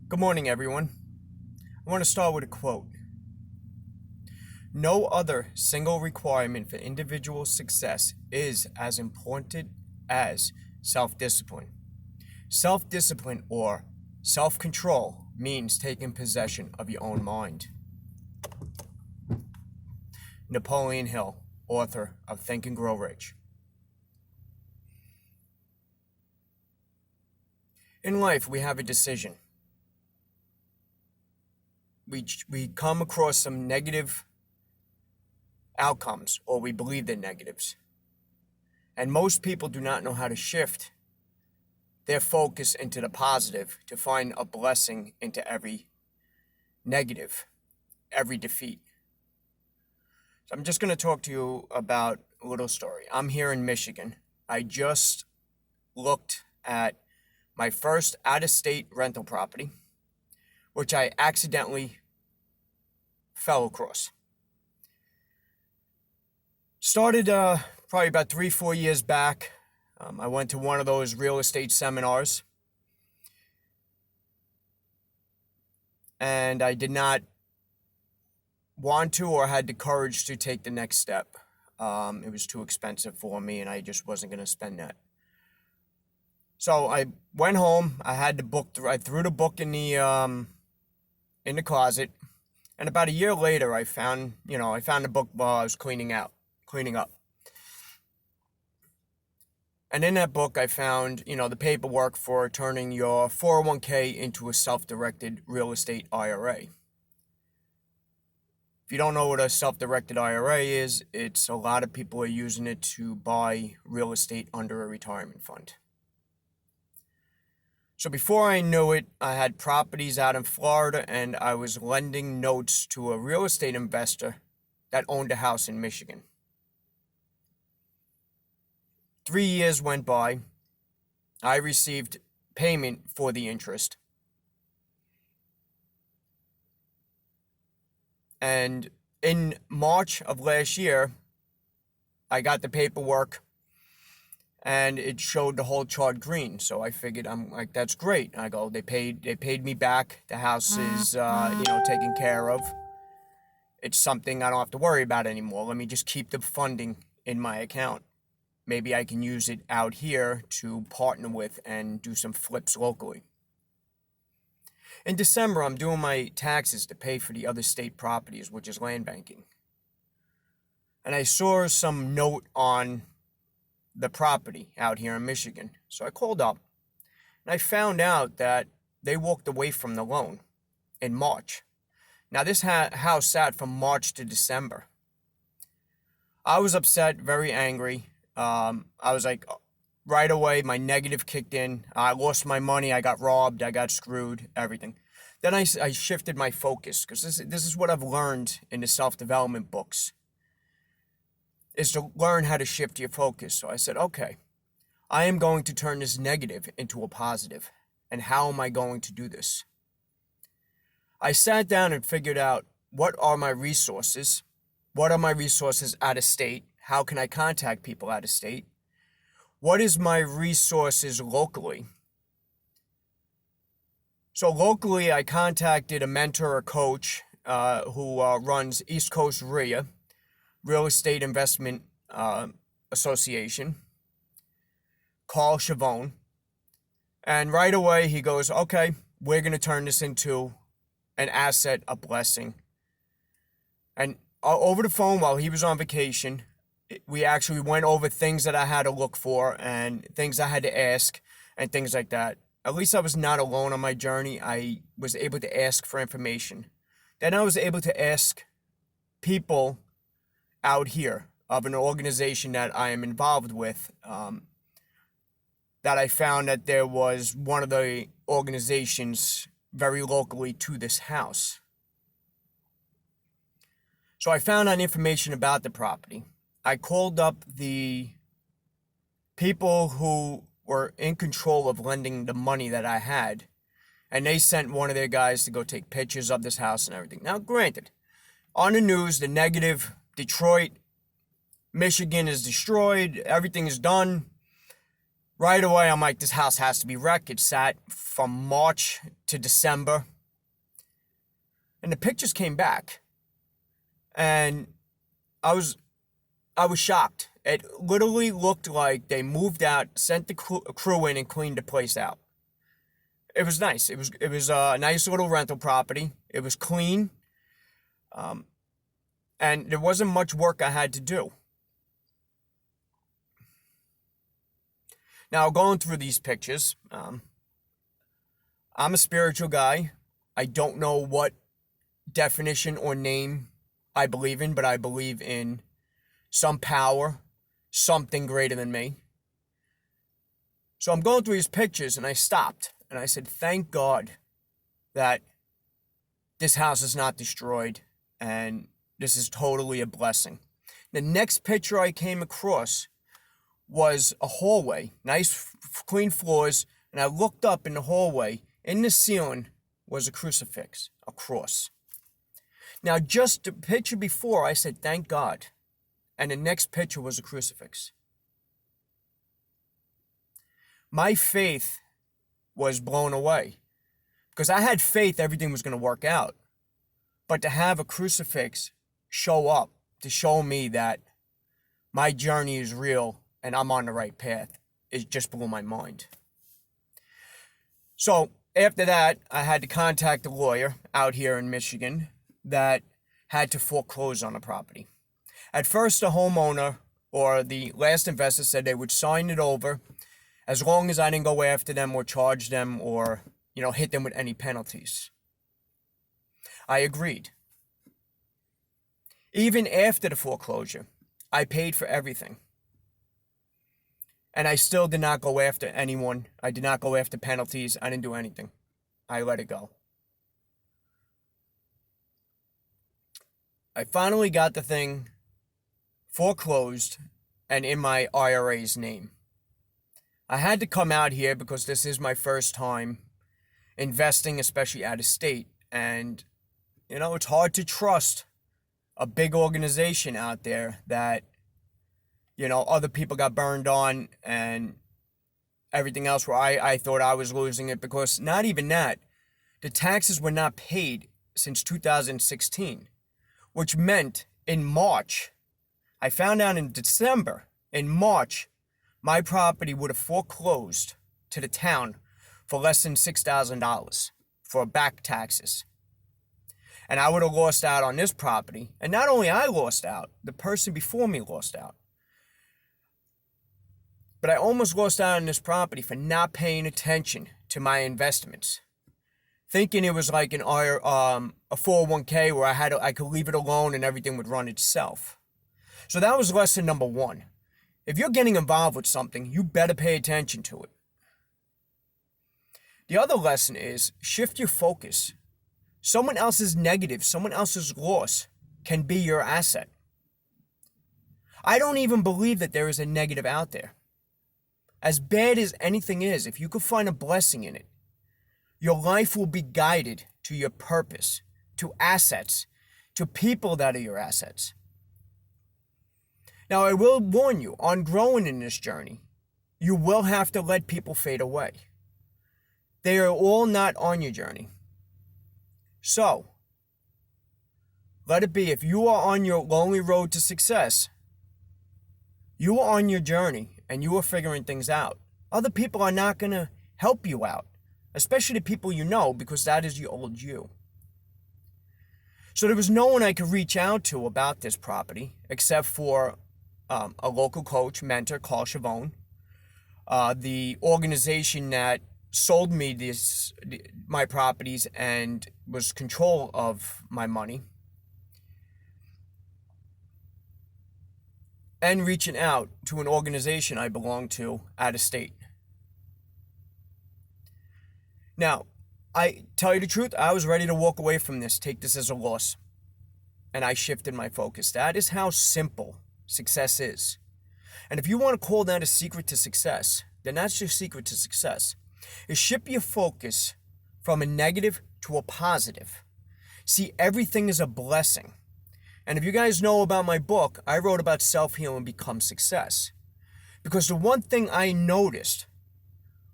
Good morning, everyone. I want to start with a quote. No other single requirement for individual success is as important as self-discipline. Self-discipline or self-control means taking possession of your own mind. Napoleon Hill, author of Think and Grow Rich. In life, we have a decision. We come across some negative outcomes, or we believe they're negatives. And most people do not know how to shift their focus into the positive to find a blessing into every negative, every defeat. So I'm just going to talk to you about a little story. I'm here in Michigan. I just looked at my first out-of-state rental property, which I accidentally fell across. Started probably about 3-4 years back. I went to one of those real estate seminars, and I did not want to or had the courage to take the next step. It was too expensive for me, and I just wasn't going to spend that. So I went home. I had the book. I threw the book in the closet, and about a year later, I found the book while I was cleaning up. And in that book, I found, the paperwork for turning your 401k into a self-directed real estate IRA. If you don't know what a self-directed IRA is, it's a lot of people are using it to buy real estate under a retirement fund. So before I knew it, I had properties out in Florida, and I was lending notes to a real estate investor that owned a house in Michigan. 3 years went by. I received payment for the interest. And in March of last year, I got the paperwork, and it showed the whole chart green. So I figured, I'm like, that's great. I go, they paid me back. The house is, taken care of. It's something I don't have to worry about anymore. Let me just keep the funding in my account. Maybe I can use it out here to partner with and do some flips locally. In December, I'm doing my taxes to pay for the other state properties, which is land banking. And I saw some note on the property out here in Michigan. So I called up, and I found out that they walked away from the loan in March. Now, this house sat from March to December. I was upset, very angry. I was like, right away, my negative kicked in. I lost my money. I got robbed. I got screwed, everything. Then I shifted my focus, because this is what I've learned in the self-development books, is to learn how to shift your focus. So I said, okay, I am going to turn this negative into a positive. And how am I going to do this? I sat down and figured out, what are my resources? What are my resources out of state? How can I contact people out of state? What is my resources locally? So locally, I contacted a mentor or coach who runs East Coast RIA, Real Estate Investment Association, Carl Chavone. And right away, he goes, okay, we're going to turn this into an asset, a blessing. And over the phone, while he was on vacation, we actually went over things that I had to look for and things I had to ask and things like that. At least I was not alone on my journey. I was able to ask for information. Then I was able to ask people out here of an organization that I am involved with, that I found that there was one of the organizations very locally to this house. So I found out information about the property. I called up the people who were in control of lending the money that I had, and they sent one of their guys to go take pictures of this house and everything. Now, granted, on the news, the negative, Detroit, Michigan is destroyed, everything is done. Right away, I'm like, this house has to be wrecked. It sat from March to December. And the pictures came back. And I was shocked. It literally looked like they moved out, sent the crew in, and cleaned the place out. It was nice. It was a nice little rental property. It was clean, and there wasn't much work I had to do. Now, going through these pictures, I'm a spiritual guy. I don't know what definition or name I believe in, but I believe in some power, something greater than me. So I'm going through these pictures, and I stopped, and I said, thank God that this house is not destroyed, and this is totally a blessing. The next picture I came across was a hallway, nice clean floors, and I looked up in the hallway. In the ceiling was a crucifix, a cross. Now, just the picture before, I said, thank God. And the next picture was a crucifix. My faith was blown away because I had faith everything was going to work out. But to have a crucifix show up to show me that my journey is real and I'm on the right path, it just blew my mind. So after that, I had to contact a lawyer out here in Michigan that had to foreclose on the property. At first, the homeowner or the last investor said they would sign it over as long as I didn't go after them or charge them or, hit them with any penalties. I agreed. Even after the foreclosure, I paid for everything. And I still did not go after anyone. I did not go after penalties. I didn't do anything. I let it go. I finally got the thing foreclosed and in my IRA's name. I had to come out here because this is my first time investing, especially out of state. And, it's hard to trust a big organization out there that, other people got burned on and everything else where I thought I was losing it because not even that, the taxes were not paid since 2016, which meant in March, I found out in December, in March, my property would have foreclosed to the town for less than $6,000 for back taxes. And I would have lost out on this property. And not only I lost out, the person before me lost out. But I almost lost out on this property for not paying attention to my investments. Thinking it was like a 401k where I could leave it alone and everything would run itself. So that was lesson number one. If you're getting involved with something, you better pay attention to it. The other lesson is shift your focus. Someone else's negative, someone else's loss can be your asset. I don't even believe that there is a negative out there. As bad as anything is, if you could find a blessing in it, your life will be guided to your purpose, to assets, to people that are your assets. Now, I will warn you, on growing in this journey, you will have to let people fade away. They are all not on your journey. So, let it be. If you are on your lonely road to success, you are on your journey and you are figuring things out. Other people are not going to help you out, especially the people you know, because that is your old you. So there was no one I could reach out to about this property except for a local coach, mentor, Carl Chavone, the organization that sold me my properties and was control of my money, and reaching out to an organization I belong to out of state. Now, I tell you the truth, I was ready to walk away from this, take this as a loss, and I shifted my focus. That is how simple success is. And if you want to call that a secret to success, then that's your secret to success. Is shift your focus from a negative to a positive. See everything as a blessing. And if you guys know about my book, I wrote about self-heal and become success. Because the one thing I noticed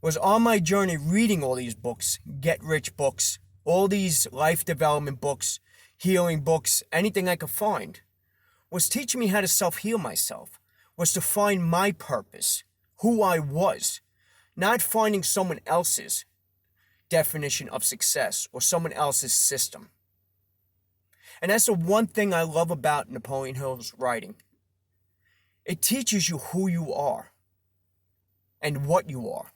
was on my journey reading all these books, get-rich books, all these life development books, healing books, anything I could find, was teaching me how to self-heal myself, was to find my purpose, who I was, not finding someone else's definition of success or someone else's system. And that's the one thing I love about Napoleon Hill's writing. It teaches you who you are and what you are.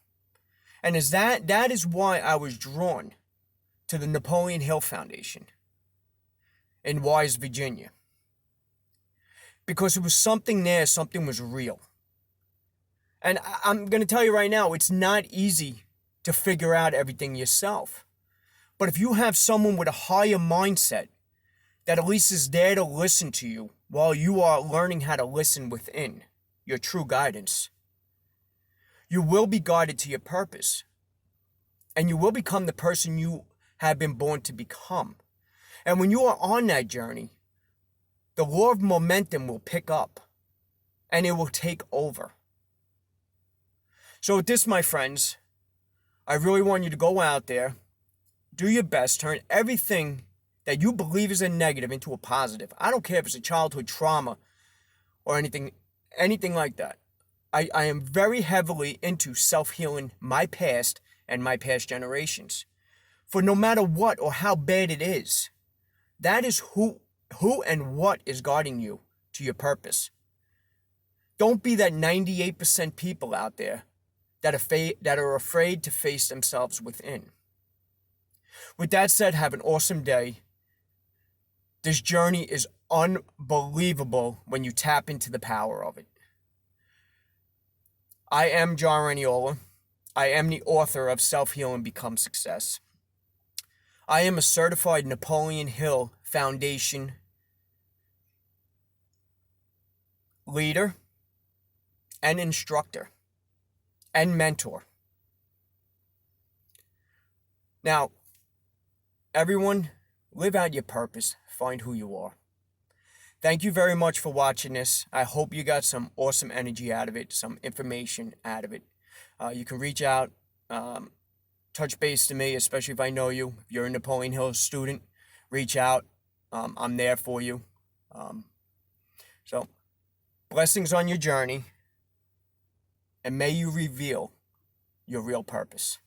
And that is why I was drawn to the Napoleon Hill Foundation in Wise, Virginia. Because it was something there, something was real. And I'm going to tell you right now, it's not easy to figure out everything yourself. But if you have someone with a higher mindset that at least is there to listen to you while you are learning how to listen within your true guidance, you will be guided to your purpose. And you will become the person you have been born to become. And when you are on that journey, the law of momentum will pick up and it will take over. So with this, my friends, I really want you to go out there, do your best, turn everything that you believe is a negative into a positive. I don't care if it's a childhood trauma or anything like that. I am very heavily into self-healing my past and my past generations. For no matter what or how bad it is, that is who and what is guiding you to your purpose. Don't be that 98% people out there that are afraid to face themselves within. With that said, have an awesome day. This journey is unbelievable when you tap into the power of it. I am John Raniola. I am the author of Self-Heal and Become Success. I am a certified Napoleon Hill Foundation leader and instructor and mentor. Now, everyone, live out your purpose. Find who you are. Thank you very much for watching this. I hope you got some awesome energy out of it, some information out of it. You can reach out, touch base to me, especially if I know you. If you're a Napoleon Hill student, reach out. I'm there for you. So, blessings on your journey, and may you reveal your real purpose.